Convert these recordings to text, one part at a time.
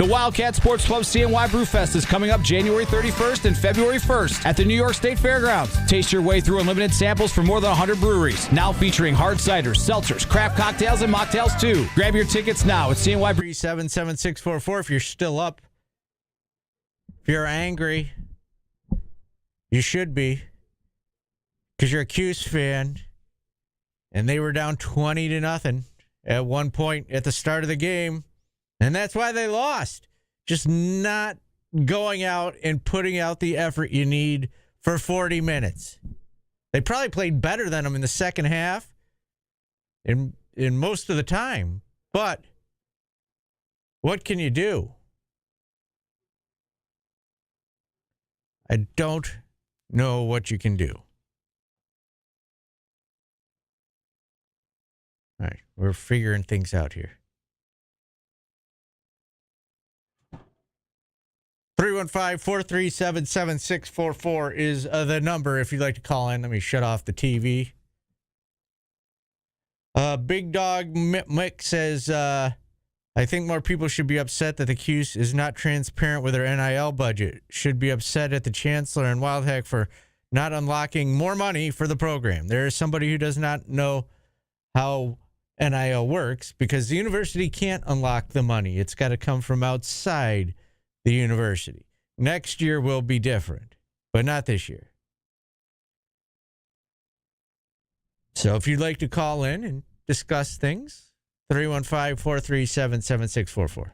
The Wildcat Sports Club CNY Brewfest is coming up January 31st and February 1st at the New York State Fairgrounds. Taste your way through unlimited samples from more than 100 breweries. Now featuring hard ciders, seltzers, craft cocktails, and mocktails too. Grab your tickets now at CNY 377-7644 if you're still up. If you're angry, you should be, because you're a Cuse fan, and they were down 20-0 at one point at the start of the game. And that's why they lost. Just not going out and putting out the effort you need for 40 minutes. They probably played better than them in the second half in most of the time. But what can you do? I don't know what you can do. All right, we're figuring things out here. 315-437-7644 is the number if you'd like to call in. Let me shut off the TV. Big Dog Mick says, I think more people should be upset that the Cuse is not transparent with their NIL budget. Should be upset at the Chancellor and Wildhack for not unlocking more money for the program. There is somebody who does not know how NIL works because the university can't unlock the money. It's got to come from outside the university. Next year will be different, but not this year. So if you'd like to call in and discuss things, 315-437-7644.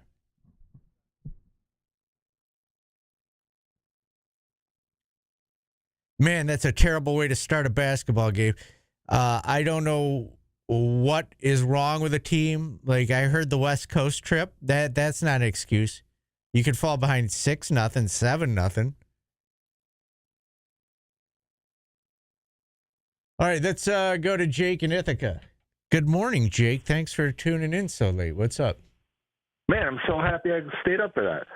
Man, that's a terrible way to start a basketball game. I don't know what is wrong with the team. Like, I heard the West Coast trip. That's not an excuse. You could fall behind 6-0, 7-0. All right, let's go to Jake in Ithaca. Good morning, Jake. Thanks for tuning in so late. What's up? Man, I'm so happy I stayed up for that.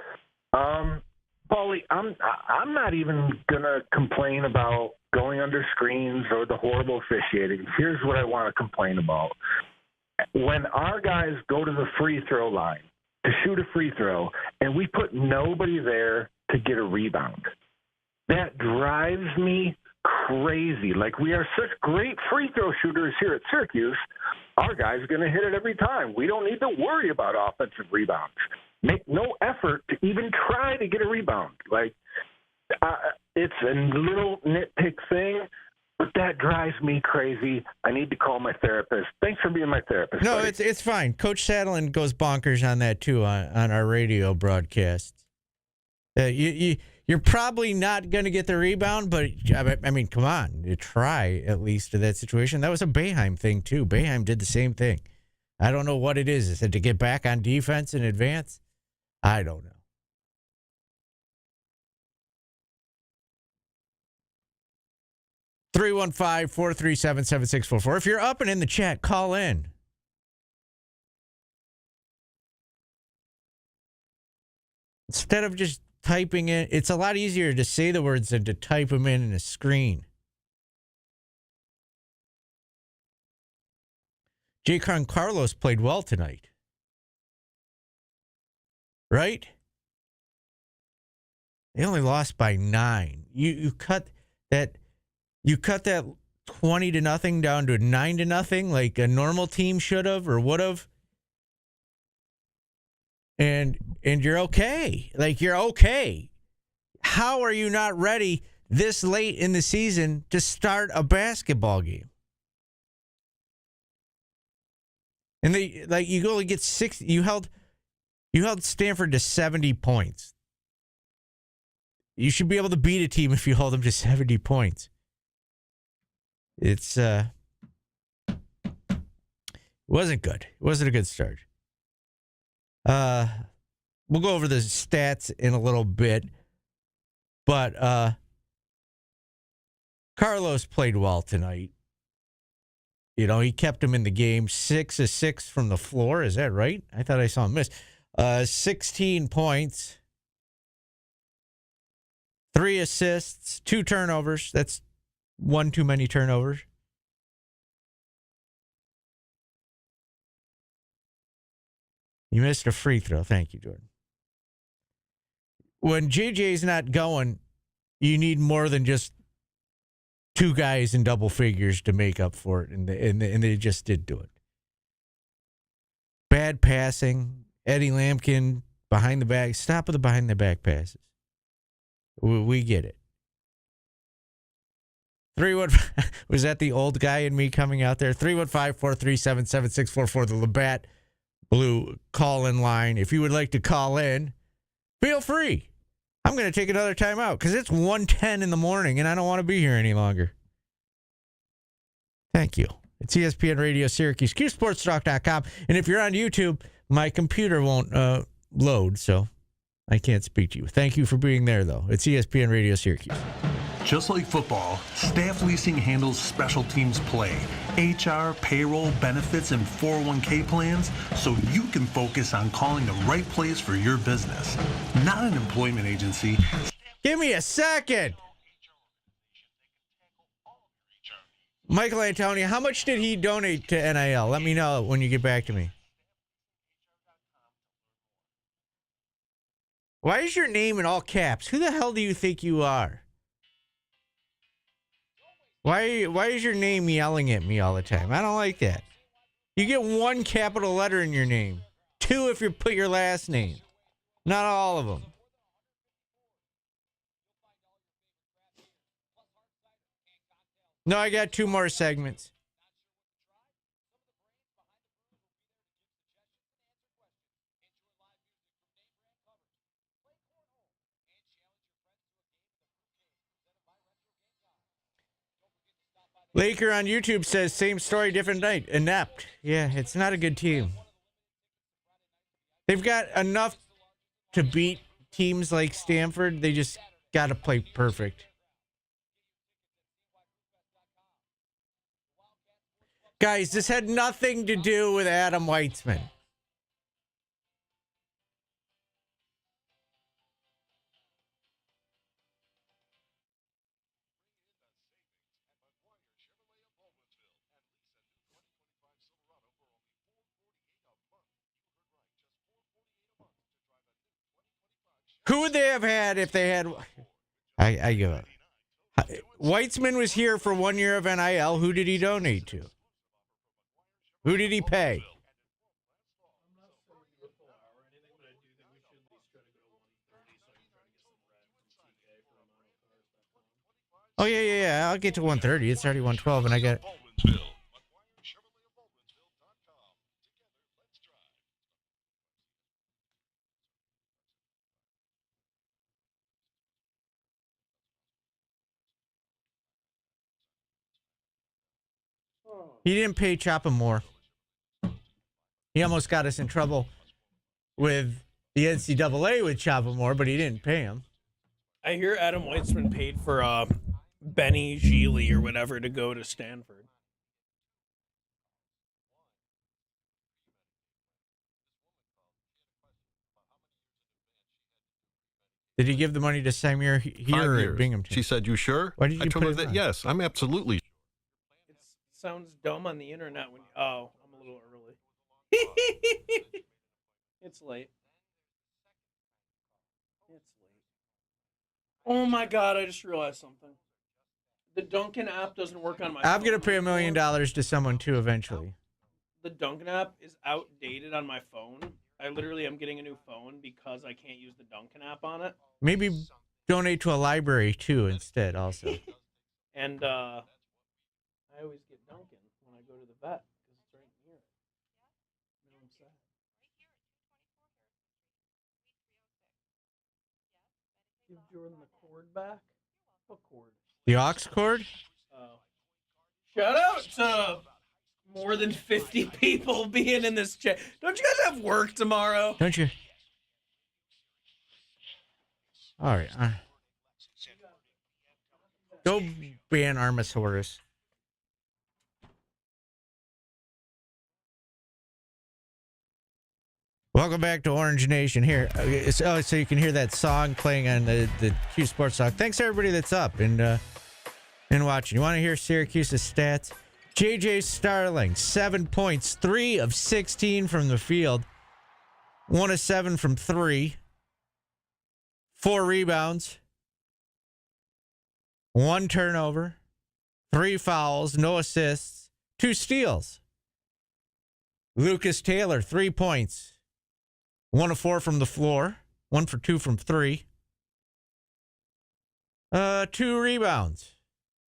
Paulie, I'm not even going to complain about going under screens or the horrible officiating. Here's what I want to complain about. When our guys go to the free throw line to shoot a free throw, and we put nobody there to get a rebound. That drives me crazy. Like, we are such great free throw shooters here at Syracuse. Our guys are going to hit it every time. We don't need to worry about offensive rebounds. Make no effort to even try to get a rebound. Like, it's a little nitpick thing, but that drives me crazy. I need to call my therapist. Thanks for being my therapist. No, buddy. it's fine. Coach Saddlein goes bonkers on that, too, on our radio broadcasts. You're probably not going to get the rebound, but, I mean, come on. You try, at least, to that situation. That was a Boeheim thing, too. Boeheim did the same thing. I don't know what it is. Is it to get back on defense in advance? I don't know. (315-437-7644). If you're up and in the chat, call in. Instead of just typing in, it's a lot easier to say the words than to type them in a screen. J. Carlos played well tonight. Right? They only lost by 9. You cut that 20-0 down to 9-0 like a normal team should have or would have. And you're okay. Like, you're okay. How are you not ready this late in the season to start a basketball game? And you only get 6. You held Stanford to 70 points. You should be able to beat a team if you hold them to 70 points. It's wasn't good. It wasn't a good start. We'll go over the stats in a little bit, but Carlos played well tonight. You know, he kept him in the game. 6 of 6 from the floor. Is that right? I thought I saw him miss. 16 points, 3 assists, 2 turnovers. That's one too many turnovers. You missed a free throw. Thank you, Jordan. when JJ's not going, you need more than just two guys in double figures to make up for it, and they just did do it. Bad passing. Eddie Lampkin behind the back. Stop with the behind the back passes. We get it. 315 was that the old guy in me coming out there? 315-437-7644, the Labatt Blue call-in line. If you would like to call in, feel free. I'm going to take another time out because it's 1:10 in the morning and I don't want to be here any longer. Thank you. It's ESPN Radio Syracuse, CuseSportsTalk.com. And if you're on YouTube, my computer won't load, so I can't speak to you. Thank you for being there, though. It's ESPN Radio Syracuse. Just like football, Staff Leasing handles special teams play, HR, payroll, benefits, and 401k plans so you can focus on calling the right place for your business. Not an employment agency. Give me a second. Michael Antonio, how much did he donate to NIL? Let me know when you get back to me. Why is your name in all caps? Who the hell do you think you are? Why is your name yelling at me all the time? I don't like that. You get one capital letter in your name. Two if you put your last name. Not all of them. No, I got two more segments. Laker on YouTube says, same story, different night. Inept. Yeah, it's not a good team. They've got enough to beat teams like Stanford. They just got to play perfect. Guys, this had nothing to do with Adam Weitzman. Who would they have had if they had... I give up. Weitzman was here for 1 year of NIL. Who did he donate to? Who did he pay? Oh, yeah. I'll get to 130. It's already 112, and I got... He didn't pay Chopin more. He almost got us in trouble with the NCAA with Chopin more, but he didn't pay him. I hear Adam Weitzman paid for Benny Gili or whatever to go to Stanford. Did he give the money to Samir here or at Binghamton? She said, "You sure?" Why did you I told put her it that on? yes, I'm absolutely. It sounds dumb on the internet when I'm a little early. It's late. Oh my god, I just realized something. The Dunkin' app doesn't work on my phone. I'm going to pay $1 million to someone, too, eventually. The Dunkin' app is outdated on my phone. I literally am getting a new phone because I can't use the Dunkin' app on it. Maybe donate to a library, too, instead, also. And I always get Dunkin' when I go to the vet because it's right here. No, I'm sad. Give Jordan the cord back. What cord? The aux cord? Oh. Shout out to more than 50 people being in this chat. Don't you guys have work tomorrow? Don't you? All right. Go ban Armosaurus. Welcome back to Orange Nation here. So you can hear that song playing on the Cuse Sports Talk. Thanks everybody that's up and watching. You want to hear Syracuse's stats? JJ Starling, 7 points, 3 of 16 from the field, 1 of 7 from 3, 4 rebounds, 1 turnover, 3 fouls, no assists, 2 steals. Lucas Taylor, 3 points, 1 of 4 from the floor, 1 for 2 from 3. 2 rebounds,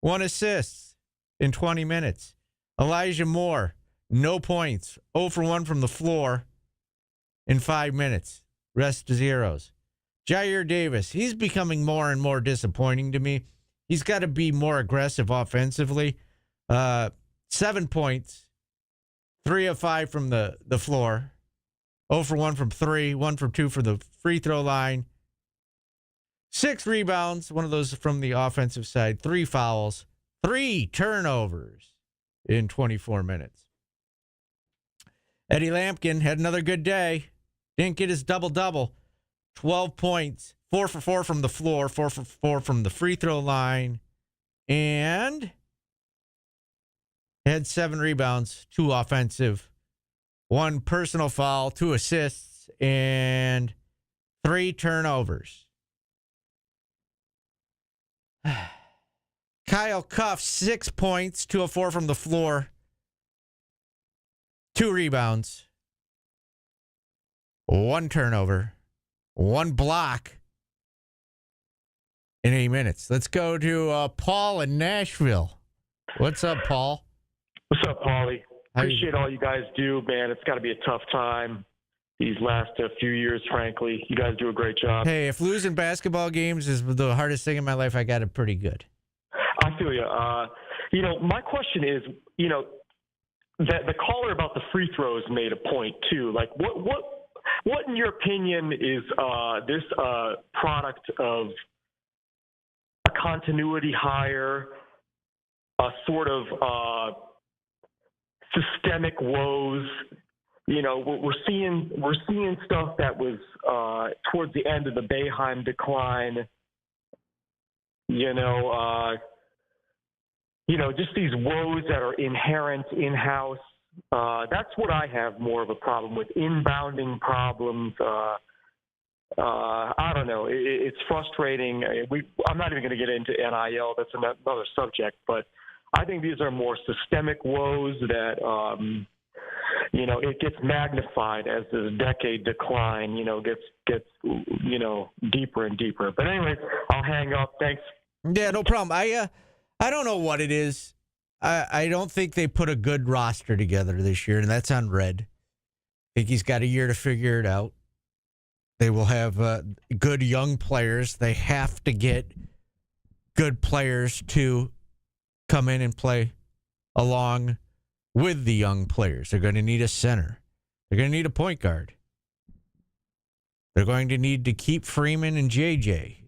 1 assist in 20 minutes. Elijah Moore, no points, 0 for 1 from the floor in 5 minutes. Rest zeros. Jair Davis, he's becoming more and more disappointing to me. He's got to be more aggressive offensively. 7 points, 3 of 5 from the floor, 0 for 1 from 3, 1 from 2 from the free throw line. 6 rebounds, 1 of those from the offensive side, 3 fouls, 3 turnovers in 24 minutes. Eddie Lampkin had another good day. Didn't get his double-double. 12 points, 4 for 4 from the floor, 4 for 4 from the free throw line, and had 7 rebounds, 2 offensive, 1 personal foul, 2 assists, and 3 turnovers. Kyle Cuff, 6 points, 2 of 4 from the floor, 2 rebounds, 1 turnover, 1 block in 8 minutes. Let's go to Paul in Nashville. What's up, Paul? What's up, Paulie? Appreciate all you guys do, man. It's got to be a tough time these last few years, frankly. You guys do a great job. Hey, if losing basketball games is the hardest thing in my life, I got it pretty good. I feel you. My question is, that the caller about the free throws made a point too. Like, what in your opinion is this product of a continuity hire, a sort of systemic woes? We're seeing stuff that was towards the end of the Boeheim decline. Just these woes that are inherent in-house. That's what I have more of a problem with. Inbounding problems. I don't know. It's frustrating. I'm not even going to get into NIL. That's another subject. But I think these are more systemic woes that, it gets magnified as this decade decline, gets deeper and deeper. But anyway, I'll hang up. Thanks. Yeah, no problem. I don't know what it is. I don't think they put a good roster together this year, and that's on Red. I think he's got a year to figure it out. They will have good young players. They have to get good players to come in and play along with the young players. They're going to need a center. They're going to need a point guard. They're going to need to keep Freeman and JJ.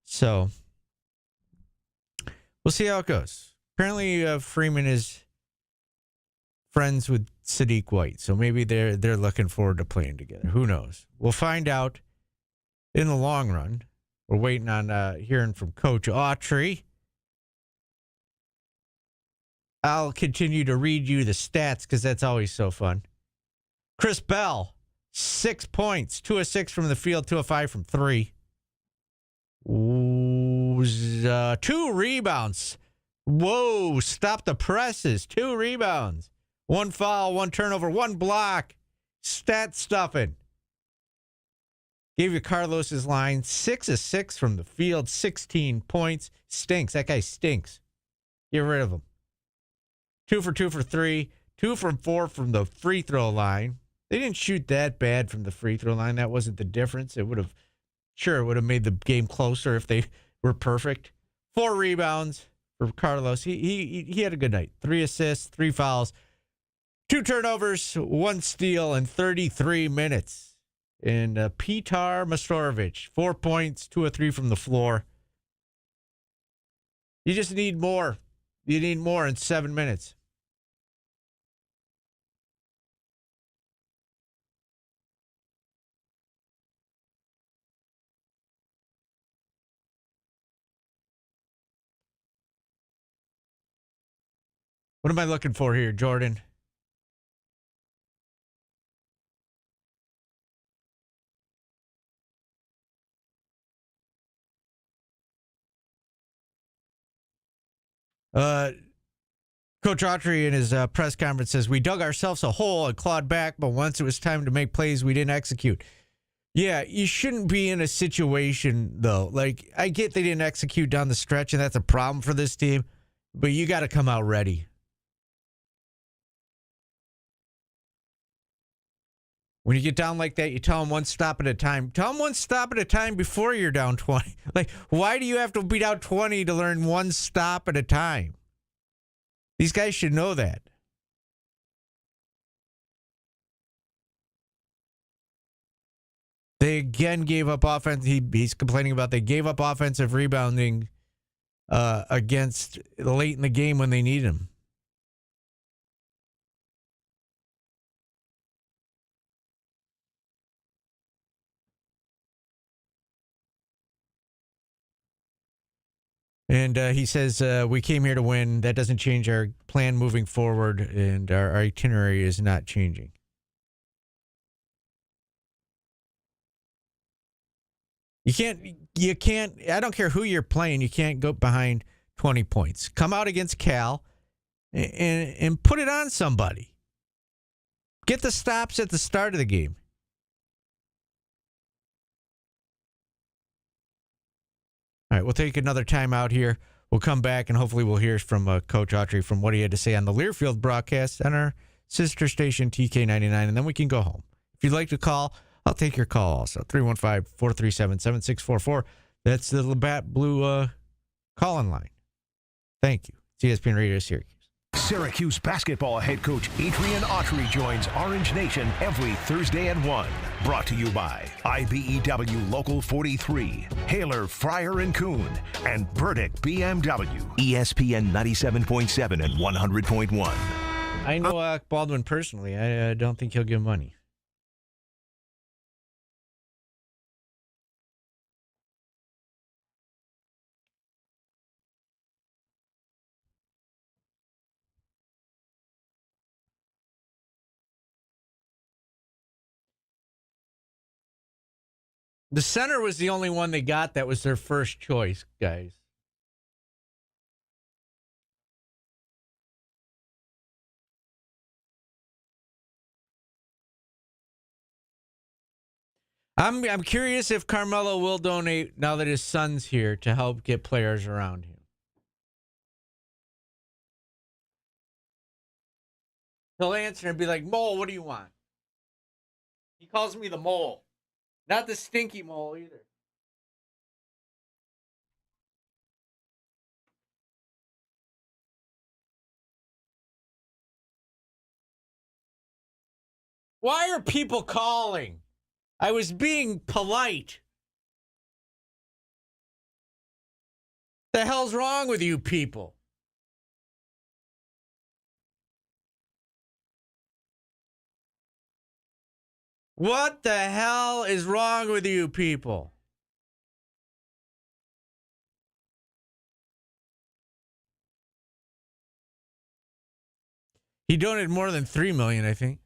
So we'll see how it goes. Apparently, Freeman is friends with Sadiq White, so maybe they're looking forward to playing together. Who knows? We'll find out in the long run. We're waiting on hearing from Coach Autry. I'll continue to read you the stats because that's always so fun. Chris Bell, 6 points, 2 of 6 from the field, 2 of 5 from 3. 2 rebounds. Whoa, stop the presses. 2 rebounds. 1 foul, 1 turnover, 1 block. Stat stuffing. Gave you Carlos's line. 6 of 6 from the field, 16 points. Stinks. That guy stinks. Get rid of him. 2 for 2 for 3. 2 from 4 from the free throw line. They didn't shoot that bad from the free throw line. That wasn't the difference. It would have made the game closer if they were perfect. 4 rebounds for Carlos. He had a good night. 3 assists, 3 fouls, 2 turnovers, 1 steal in 33 minutes. And Petar Mastorovic, 4 points, 2 of 3 from the floor. You just need more. You need more in 7 minutes. What am I looking for here, Jordan? Coach Autry in his press conference says, we dug ourselves a hole and clawed back, but once it was time to make plays, we didn't execute. Yeah, you shouldn't be in a situation, though. Like, I get they didn't execute down the stretch, and that's a problem for this team, but you got to come out ready. When you get down like that, you tell them one stop at a time. Tell them one stop at a time before you're down 20. Like, why do you have to be down 20 to learn one stop at a time? These guys should know that. They again gave up offense. He's complaining about they gave up offensive rebounding against late in the game when they need him. And he says, we came here to win. That doesn't change our plan moving forward, and our itinerary is not changing. You can't, I don't care who you're playing, you can't go behind 20 points. Come out against Cal and put it on somebody. Get the stops at the start of the game. All right, we'll take another time out here. We'll come back, and hopefully we'll hear from Coach Autry from what he had to say on the Learfield broadcast on our sister station, TK99, and then we can go home. If you'd like to call, I'll take your call also. 315-437-7644. That's the Labatt Blue call-in line. Thank you. ESPN Radio Syracuse. Syracuse basketball head coach Adrian Autry joins Orange Nation every Thursday at 1. Brought to you by IBEW Local 43, Haler, Fryer & Kuhn, and Burdick BMW. ESPN 97.7 and 100.1. I know Baldwin personally. I don't think he'll give money. The center was the only one they got that was their first choice, guys. I'm curious if Carmelo will donate now that his son's here to help get players around him. He'll answer and be like, Mole, what do you want? He calls me the Mole. Not the stinky mole either. Why are people calling? I was being polite. The hell's wrong with you people? What the hell is wrong with you people? He donated more than $3 million, I think.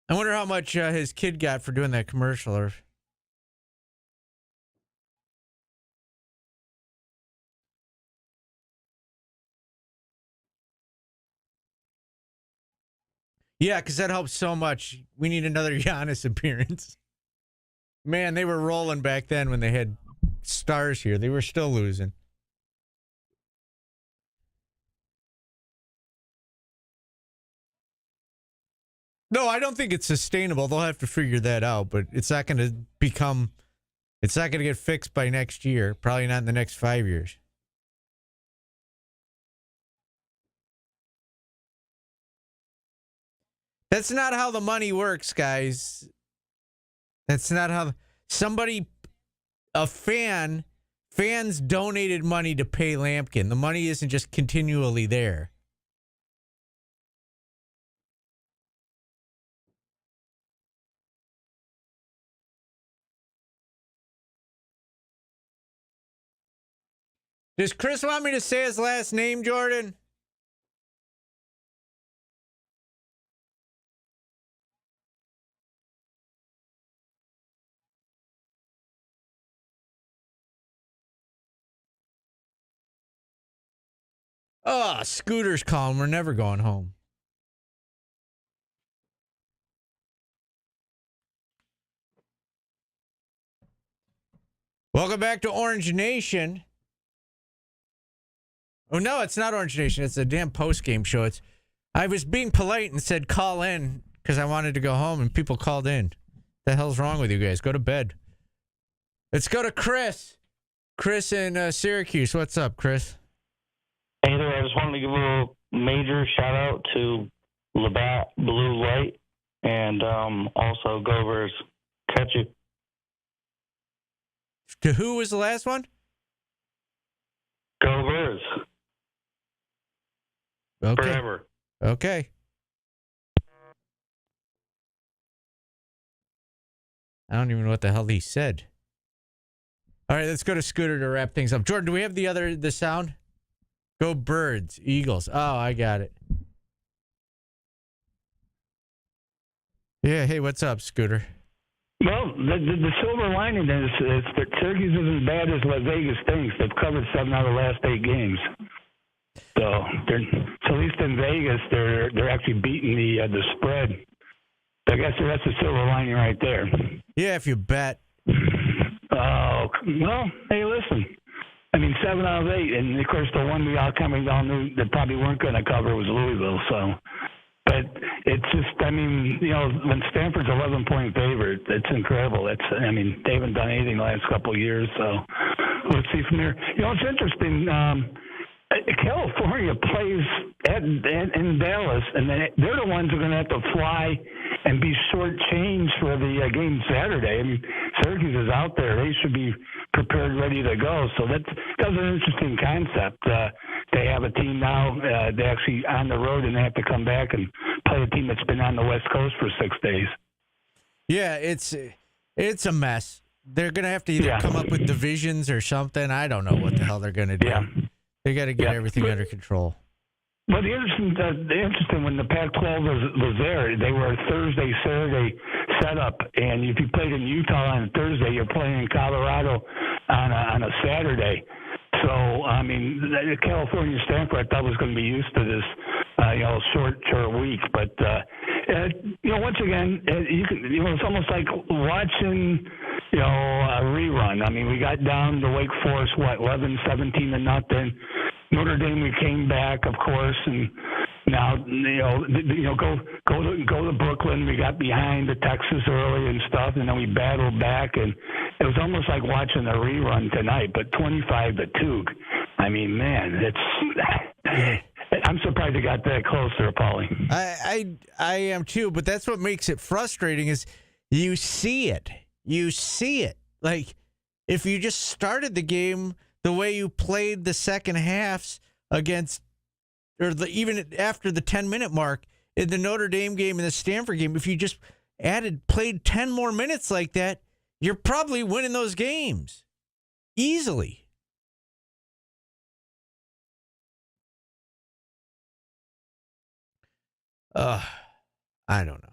I wonder how much his kid got for doing that commercial. Or yeah, because that helps so much. We need another Giannis appearance. Man, they were rolling back then when they had stars here. They were still losing. No, I don't think it's sustainable. They'll have to figure that out, but it's not going to get fixed by next year. Probably not in the next 5 years. That's not how the money works, guys. That's not how fans donated money to pay Lampkin. The money isn't just continually there. Does Chris want me to say his last name, Jordan? Oh, Scooter's calling. We're never going home. Welcome back to Orange Nation. Oh, no, it's not Orange Nation. It's a damn post-game show. I was being polite and said call in because I wanted to go home, and people called in. The hell's wrong with you guys? Go to bed. Let's go to Chris. Chris in Syracuse. What's up, Chris? Hey there, I just wanted to give a little major shout out to Labatt Blue Light and also Govers. Catch you. To who was the last one? Govers. Okay. Forever. Okay. I don't even know what the hell he said. All right, let's go to Scooter to wrap things up. Jordan, do we have the sound? Go Birds, Eagles. Oh, I got it. Yeah, hey, what's up, Scooter? Well, the silver lining is that Syracuse isn't as bad as Las Vegas thinks. They've covered 7 out of the last 8 games. So at least in Vegas, they're actually beating the spread. I guess that's the silver lining right there. Yeah, if you bet. Oh, well, hey, listen. I mean, 7 out of 8, and of course the one we all coming down knew that probably weren't going to cover was Louisville. So, but it's just, I mean, you know, when Stanford's 11-point favorite, it's incredible. I mean, they haven't done anything the last couple of years. So, let's see from there. You know, it's interesting. California plays in Dallas, and they're the ones who are going to have to fly and be shortchanged for the game Saturday. I mean, Syracuse is out there; they should be prepared, ready to go. So that's an interesting concept. They have a team now. They're actually on the road, and they have to come back and play a team that's been on the West Coast for 6 days. Yeah, it's a mess. They're going to have to either come up with divisions or something. I don't know what the hell they're going to do. Yeah. They got to get everything under control. Well, the interesting when the Pac-12 was there, they were a Thursday, Saturday setup, and if you played in Utah on a Thursday, you're playing in Colorado on a Saturday. So, I mean, California Stanford, I thought was going to be used to this, short week. But once again, it's almost like watching, a rerun. I mean, we got down to Wake Forest, 17-0. Notre Dame, we came back, of course, and now go to Brooklyn. We got behind the Texas early and stuff, and then we battled back, and it was almost like watching a rerun tonight. But 25-2. I mean, man, it's. I'm surprised it got that close there, Paulie. I am too, but that's what makes it frustrating is you see it. You see it. Like, if you just started the game the way you played the second halves against, even after the 10-minute mark in the Notre Dame game and the Stanford game, if you just played 10 more minutes like that, you're probably winning those games easily. I don't know.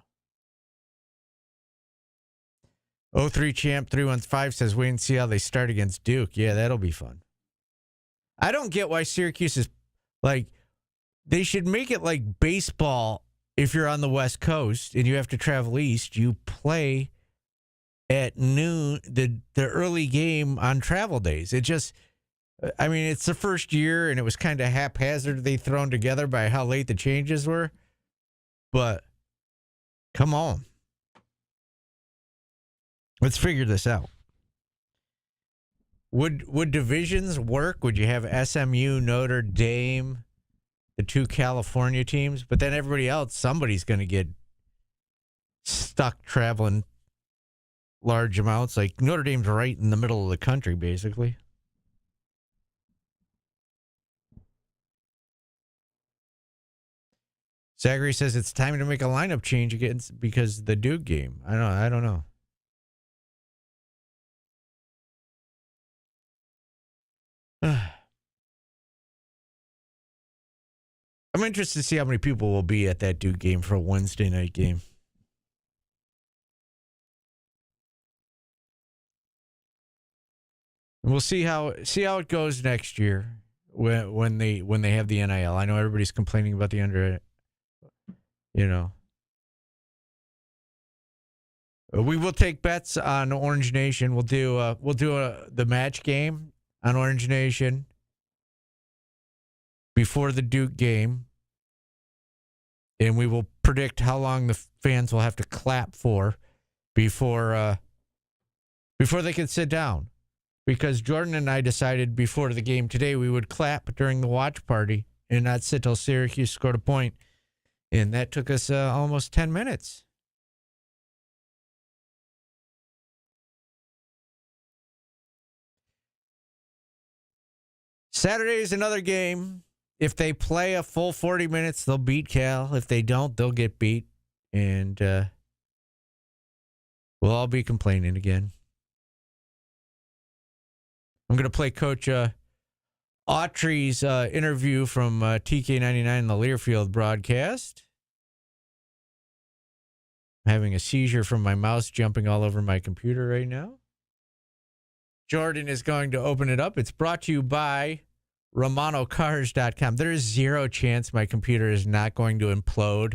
03 Champ 315 says, wait and see how they start against Duke. Yeah, that'll be fun. I don't get why Syracuse is they should make it like baseball. If you're on the West Coast and you have to travel east, you play at noon, the early game on travel days. It just, I mean, it's the first year and it was kind of haphazardly thrown together by how late the changes were. But come on. Let's figure this out. Would divisions work? Would you have SMU, Notre Dame, the 2 California teams? But then everybody else, somebody's going to get stuck traveling large amounts. Like Notre Dame's right in the middle of the country, basically. Zachary says it's time to make a lineup change again because of the Duke game. I don't know. I'm interested to see how many people will be at that Duke game for a Wednesday night game. And we'll see how it goes next year. when they have the NIL. I know everybody's complaining about the under, We will take bets on Orange Nation. We'll do the match game on Orange Nation before the Duke game, and we will predict how long the fans will have to clap for before they can sit down. Because Jordan and I decided before the game today we would clap during the watch party and not sit till Syracuse scored a point, and that took us almost 10 minutes. Saturday is another game. If they play a full 40 minutes, they'll beat Cal. If they don't, they'll get beat. And we'll all be complaining again. I'm going to play Coach Autry's interview from TK99 in the Learfield broadcast. I'm having a seizure from my mouse jumping all over my computer right now. Jordan is going to open it up. It's brought to you by RomanoCars.com. There is zero chance my computer is not going to implode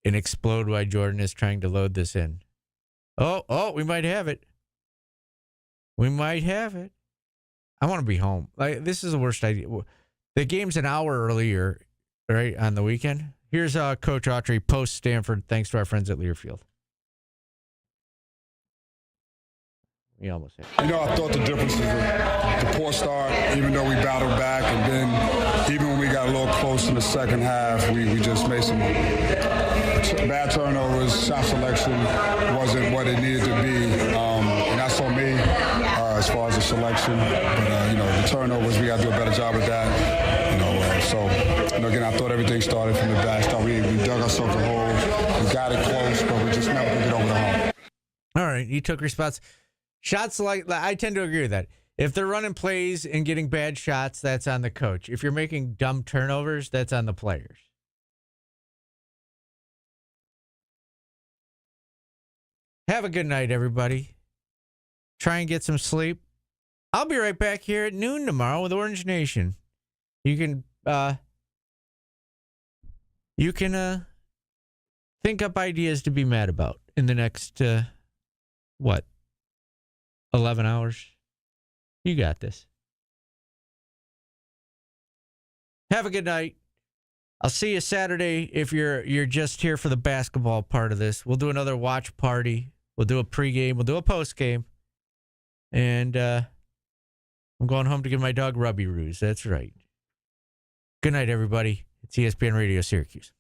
and explode while Jordan is trying to load this in. Oh, we might have it. We might have it. I want to be home. This is the worst idea. The game's an hour earlier, right, on the weekend. Here's Coach Autry post Stanford, thanks to our friends at Learfield. We almost had it. I thought the difference is the poor start, even though we battled back, and then even when we got a little close in the second half, we just made some bad turnovers. Shot selection wasn't what it needed to be, and that's on me as far as the selection. But the turnovers, we got to do a better job with that. Again, I thought everything started from the back. We dug ourselves a hole. We got it close, but we just never could get over the hump. All right, you took response. Shots I tend to agree with that. If they're running plays and getting bad shots, that's on the coach. If you're making dumb turnovers, that's on the players. Have a good night, everybody. Try and get some sleep. I'll be right back here at noon tomorrow with Orange Nation. You can think up ideas to be mad about in the next 11 hours. You got this. Have a good night. I'll see you Saturday if you're just here for the basketball part of this. We'll do another watch party. We'll do a pregame. We'll do a postgame. And I'm going home to give my dog Rubby Roos. That's right. Good night, everybody. It's ESPN Radio Syracuse.